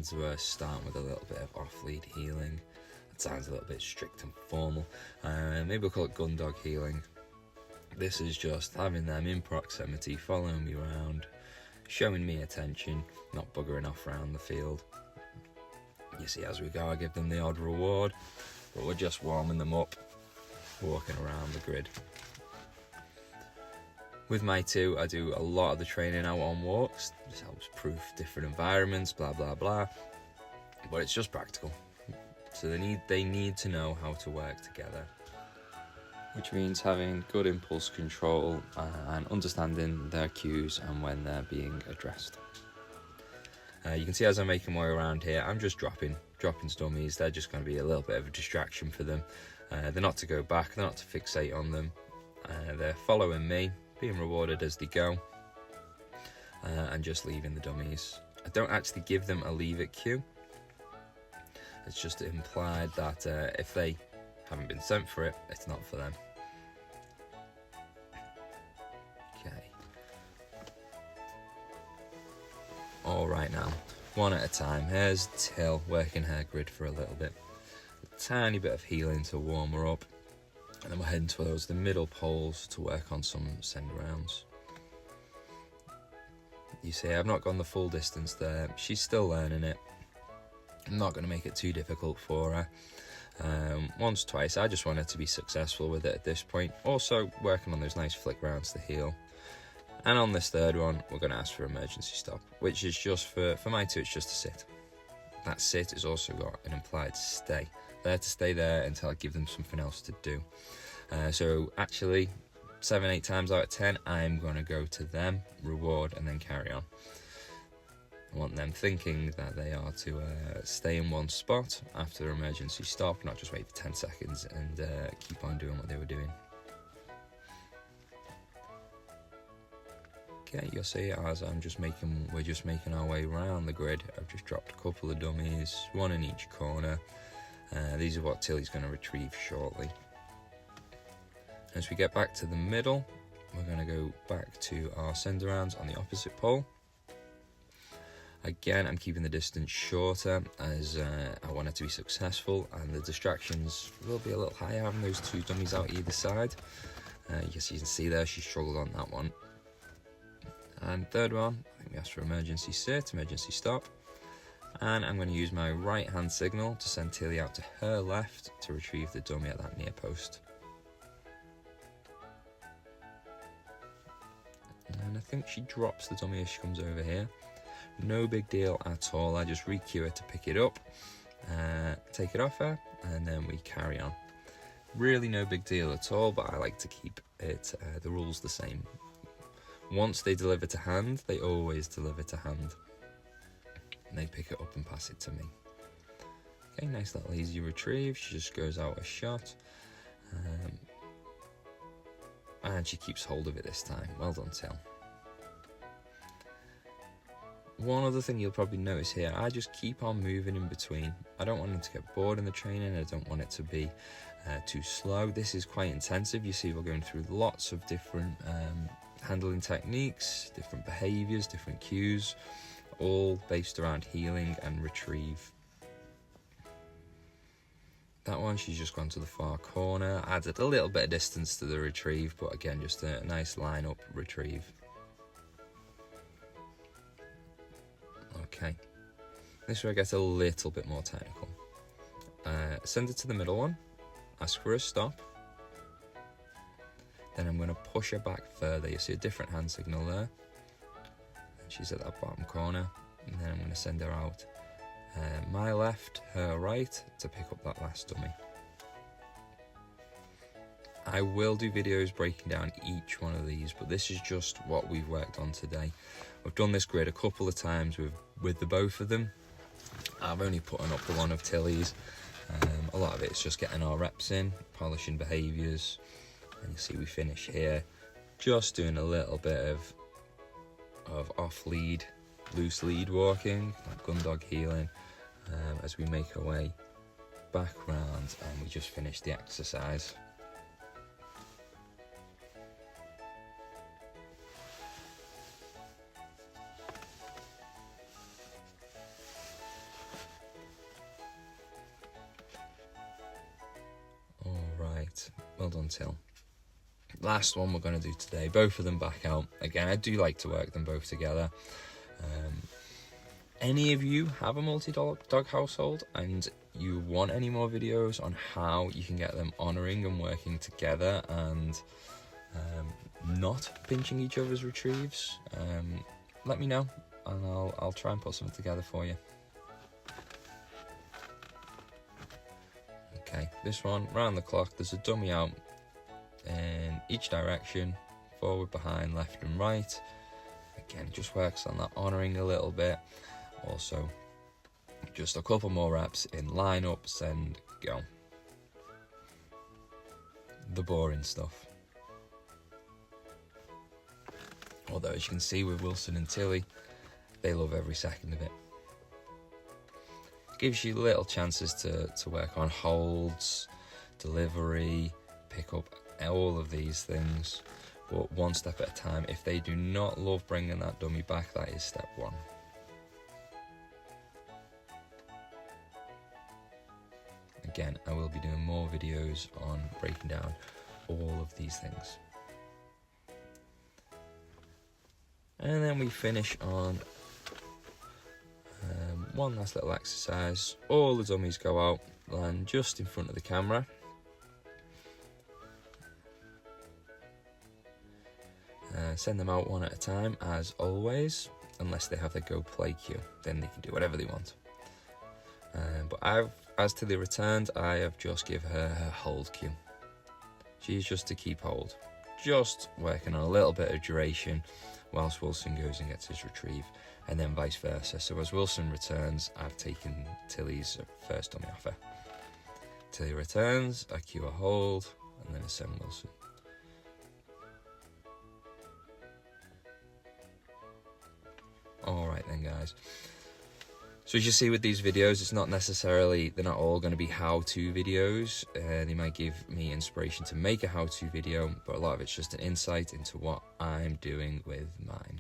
tend to start with a little bit of off-lead healing. It sounds a little bit strict and formal. Maybe we'll call it Gundog healing. This is just having them in proximity, following me around, showing me attention, not buggering off around the field. You see, as we go, I give them the odd reward, but we're just warming them up, walking around the grid. With my two, I do a lot of the training out on walks. This helps proof different environments, blah blah blah. But it's just practical. So they need to know how to work together, which means having good impulse control and understanding their cues and when they're being addressed. You can see as I'm making my way around here, I'm just dropping dummies. They're just going to be a little bit of a distraction for them. They're not to go back, they're not to fixate on them. They're following me, being rewarded as they go, and just leaving the dummies. I don't actually give them a leave it cue. It's just implied that if they haven't been sent for it, it's not for them. Okay. All right now, one at a time. Here's Till working her grid for a little bit. A tiny bit of healing to warm her up. And then we're heading towards the middle poles to work on some send rounds. You see, I've not gone the full distance there. She's still learning it. I'm not going to make it too difficult for her. Once, twice, I just want her to be successful with it at this point. Also, working on those nice flick rounds to heal. And on this third one, we're going to ask for emergency stop, which is just for my two, it's just a sit. That sit has also got an implied stay. They're to stay there until I give them something else to do. So actually, 7-8 times out of 10, I'm going to go to them, reward, and then carry on. I want them thinking that they are to stay in one spot after emergency stop, not just wait for 10 seconds and keep on doing what they were doing. Okay, you'll see as we're just making our way around the grid. I've just dropped a couple of dummies, one in each corner. These are what Tilly's going to retrieve shortly. As we get back to the middle, we're going to go back to our send arounds on the opposite pole. Again, I'm keeping the distance shorter as I want it to be successful, and the distractions will be a little higher having those two dummies out either side. Yes, you can see there she struggled on that one. And third one, I think we asked for emergency sit, emergency stop. And I'm going to use my right hand signal to send Tilly out to her left to retrieve the dummy at that near post. And I think she drops the dummy as she comes over here. No big deal at all, I just re-cue her to pick it up, take it off her, and then we carry on. Really no big deal at all, but I like to keep it the rules the same. Once they deliver to hand, they always deliver to hand. And they pick it up and pass it to me. Okay, nice little easy retrieve. She just goes out a shot. And she keeps hold of it this time. Well done, Till. One other thing you'll probably notice here, I just keep on moving in between. I don't want them to get bored in the training. I don't want it to be too slow. This is quite intensive. You see we're going through lots of different handling techniques, different behaviours, different cues, all based around healing and retrieve. That one, she's just gone to the far corner, added a little bit of distance to the retrieve, but again, just a nice line-up retrieve. Okay, this is where I get a little bit more technical. Send it to the middle one, ask for a stop, then I'm going to push her back further. You see a different hand signal there, and she's at that bottom corner, and then I'm going to send her out my left, her right, to pick up that last dummy. I will do videos breaking down each one of these, but this is just what we've worked on today. I've done this grid a couple of times with the both of them. I've only put up the one of Tilly's. A lot of it is just getting our reps in, polishing behaviours, and you see we finish here just doing a little bit of off lead, loose lead walking, like Gundog healing, as we make our way back round and we just finish the exercise. Well done, Till. Last one we're going to do today, both of them back out. Again, I do like to work them both together. Any of you have a multi-dog household and you want any more videos on how you can get them honouring and working together and not pinching each other's retrieves, let me know and I'll try and put something together for you. Okay, this one, round the clock, there's a dummy out in each direction, forward, behind, left and right. Again, it just works on that honouring a little bit. Also, just a couple more reps in lineups and go. The boring stuff. Although, as you can see with Wilson and Tilly, they love every second of it. Gives you little chances to work on holds, delivery, pick up, all of these things, but one step at a time. If they do not love bringing that dummy back, that is step one. Again, I will be doing more videos on breaking down all of these things. And then we finish on one last little exercise. All the dummies go out, land just in front of the camera. Send them out one at a time, as always, unless they have their go play cue. Then they can do whatever they want. But as to the returns, I have just give her hold cue. She's just to keep hold. Just working on a little bit of duration whilst Wilson goes and gets his retrieve, and then vice versa. So as Wilson returns, I've taken Tilly's first dummy off her. Tilly returns, I cue a hold, and then I send Wilson. Alright then, guys. So as you see with these videos, it's not necessarily, they're not all going to be how-to videos. They might give me inspiration to make a how-to video, but a lot of it's just an insight into what I'm doing with mine.